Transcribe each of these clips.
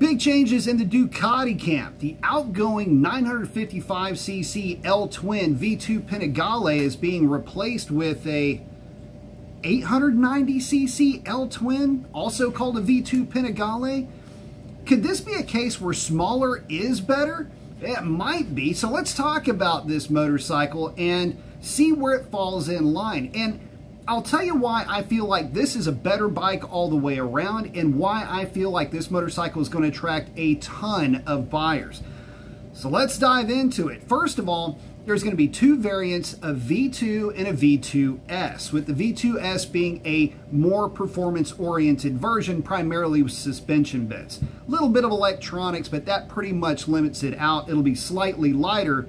Big changes in the Ducati camp. The outgoing 955cc L-Twin V2 Penegali is being replaced with a 890cc L-Twin, also called a V2 Penegali. Could this be a case where smaller is better? It might be. So let's talk about this motorcycle and see where it falls in line. And I'll tell you why I feel like this is a better bike all the way around and why I feel like this motorcycle is going to attract a ton of buyers. So let's dive into it. First of all, there's going to be two variants, a V2 and a V2S, with the V2S being a more performance-oriented version, primarily with suspension bits. A little bit of electronics, but that pretty much limits it out. It'll be slightly lighter.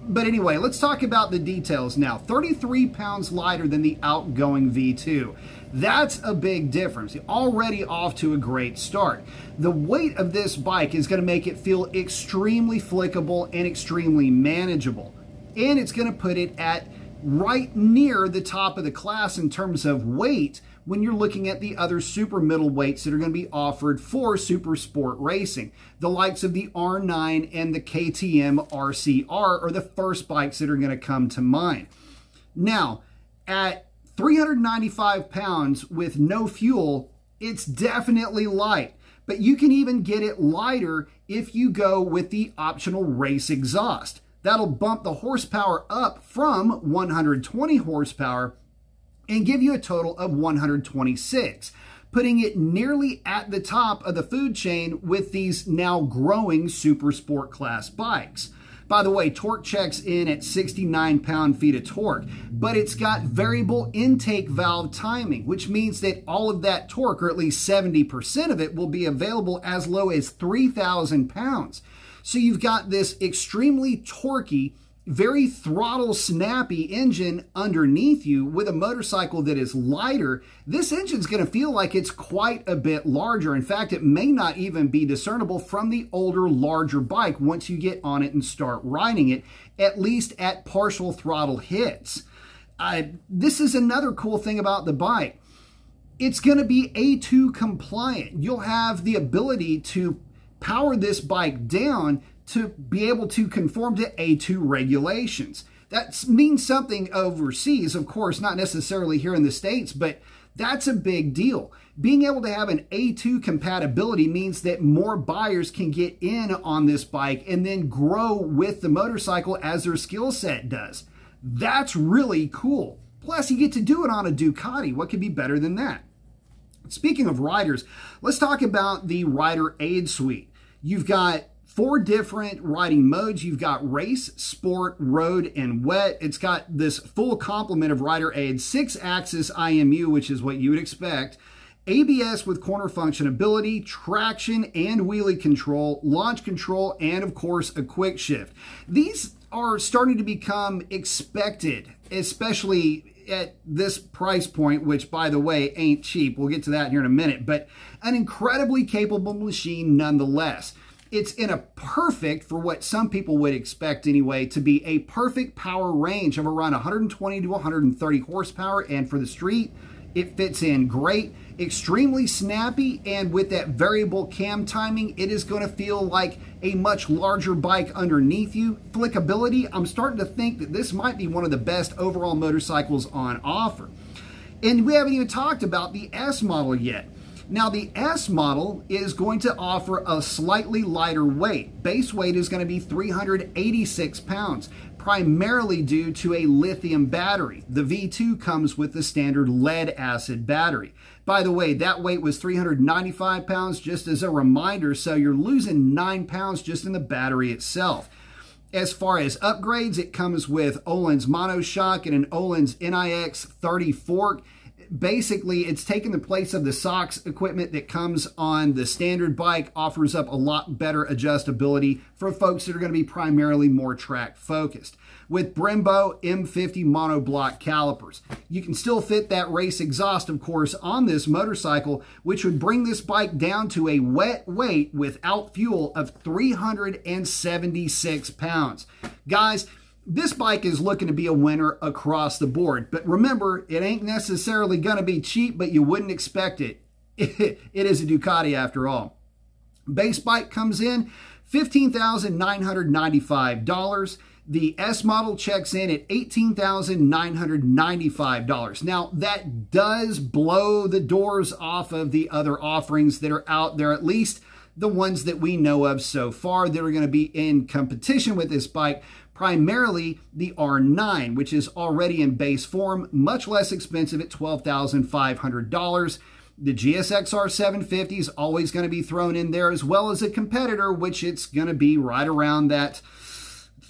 But anyway, let's talk about the details now. 33 pounds lighter than the outgoing V2. That's a big difference. You're already off to a great start. The weight of this bike is going to make it feel extremely flickable and extremely manageable. And it's going to put it at right near the top of the class in terms of weight when you're looking at the other super middleweights that are going to be offered for super sport racing. The likes of the R9 and the KTM RCR are the first bikes that are going to come to mind. Now, at 395 pounds with no fuel, it's definitely light. But you can even get it lighter if you go with the optional race exhaust. That'll bump the horsepower up from 120 horsepower and give you a total of 126, putting it nearly at the top of the food chain with these now growing super sport class bikes. By the way, torque checks in at 69 pound-feet of torque, but it's got variable intake valve timing, which means that all of that torque, or at least 70% of it, will be available as low as 3,000 pounds. So you've got this extremely torquey, very throttle snappy engine underneath you with a motorcycle that is lighter. This engine's going to feel like it's quite a bit larger. In fact, it may not even be discernible from the older, larger bike once you get on it and start riding it, at least at partial throttle hits. This is another cool thing about the bike. It's going to be A2 compliant. You'll have the ability to power this bike down to be able to conform to A2 regulations. That means something overseas, of course, not necessarily here in the States, but that's a big deal. Being able to have an A2 compatibility means that more buyers can get in on this bike and then grow with the motorcycle as their skill set does. That's really cool. Plus, you get to do it on a Ducati. What could be better than that? Speaking of riders, let's talk about the rider aid suite. You've got 4 different riding modes. You've got race, sport, road, and wet. It's got this full complement of rider aids, 6-axis IMU, which is what you would expect, ABS with corner functionability, traction and wheelie control, launch control, and of course a quick shift. These are starting to become expected, especially at this price point, which by the way ain't cheap. We'll get to that here in a minute, but an incredibly capable machine nonetheless. It's in a perfect, for what some people would expect anyway, to be a perfect power range of around 120 to 130 horsepower, and for the street, it fits in great, extremely snappy, and with that variable cam timing, it is going to feel like a much larger bike underneath you. Flickability, I'm starting to think that this might be one of the best overall motorcycles on offer. And we haven't even talked about the S model yet. Now, the S model is going to offer a slightly lighter weight. Base weight is going to be 386 pounds, primarily due to a lithium battery. The V2 comes with the standard lead acid battery. By the way, that weight was 395 pounds, just as a reminder, so you're losing 9 pounds just in the battery itself. As far as upgrades, it comes with Öhlins monoshock and an Öhlins NIX 30 fork. Basically, it's taken the place of the SOX equipment that comes on the standard bike, offers up a lot better adjustability for folks that are going to be primarily more track focused. With Brembo M50 monoblock calipers. You can still fit that race exhaust, of course, on this motorcycle, which would bring this bike down to a wet weight without fuel of 376 pounds. Guys, this bike is looking to be a winner across the board. But remember, it ain't necessarily going to be cheap, but you wouldn't expect it. It is a Ducati after all. Base bike comes in $15,995. The S model checks in at $18,995. Now, that does blow the doors off of the other offerings that are out there, at least the ones that we know of so far that are going to be in competition with this bike, primarily the R9, which is already in base form, much less expensive at $12,500. The GSX-R 750 is always going to be thrown in there, as well as a competitor, which it's going to be right around that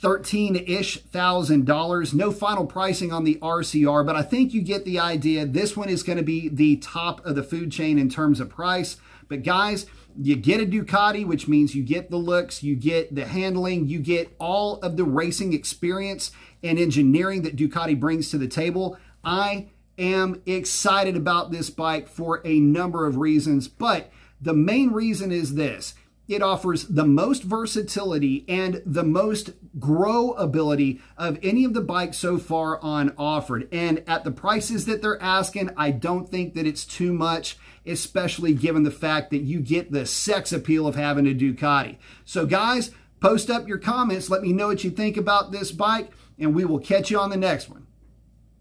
$13-ish thousand. No final pricing on the RCR, but I think you get the idea. This one is going to be the top of the food chain in terms of price. But guys, you get a Ducati, which means you get the looks, you get the handling, you get all of the racing experience and engineering that Ducati brings to the table. I am excited about this bike for a number of reasons, but the main reason is this. It offers the most versatility and the most grow ability of any of the bikes so far on offered. And at the prices that they're asking, I don't think that it's too much, especially given the fact that you get the sex appeal of having a Ducati. So guys, post up your comments. Let me know what you think about this bike, and we will catch you on the next one.